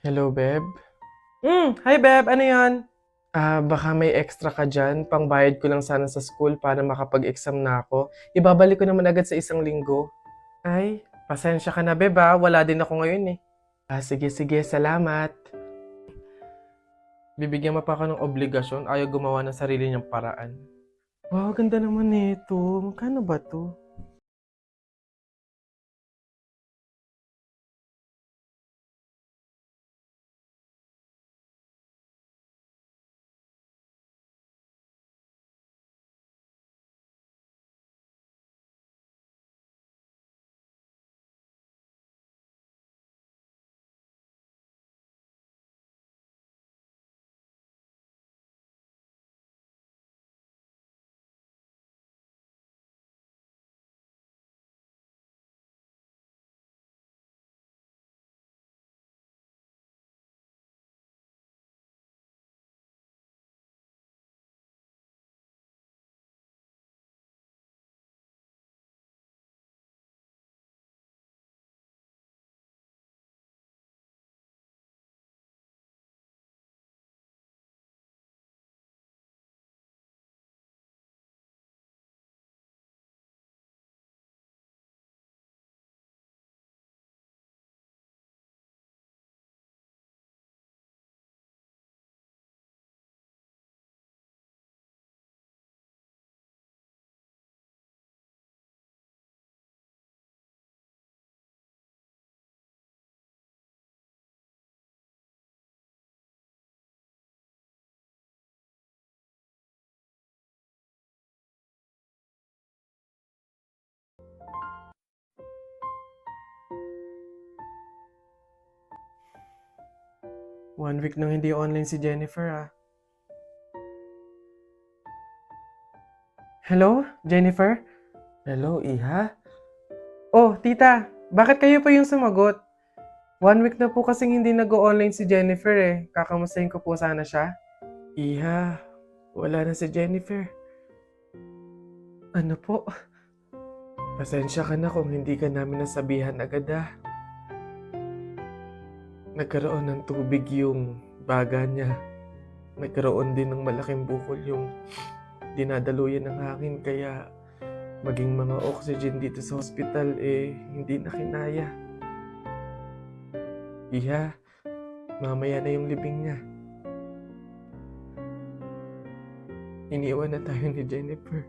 Hello, Beb. Hi Beb, ano yan? Baka may extra ka dyan. Pangbayad ko lang sana sa school para makapag-exam na ako. Ibabalik ko naman agad sa isang linggo. Ay, pasensya ka na, Beb, ah. Wala din ako ngayon eh. Sige, sige. Salamat. Bibigyan mo pa ako ng obligasyon. Ayaw gumawa ng sarili niyang paraan. Wow, ganda naman nito. Magkano ba to? One week nang hindi online si Jennifer, ah. Hello, Jennifer? Hello, Iha? Oh, tita. Bakit kayo pa yung sumagot? One week na po kasing hindi nag-online si Jennifer eh. Kakamustahin ko po sana siya. Iha, wala na si Jennifer. Ano po? Pasensya ka na kung hindi ka namin nasabihan agad ah. Nagkaroon ng tubig yung baga niya. Nagkaroon din ng malaking bukol yung dinadaluyan ng hangin kaya maging mga oxygen dito sa hospital eh hindi na kinaya. Iha, mamaya na yung libing niya. Iniwan na tayo ni Jennifer.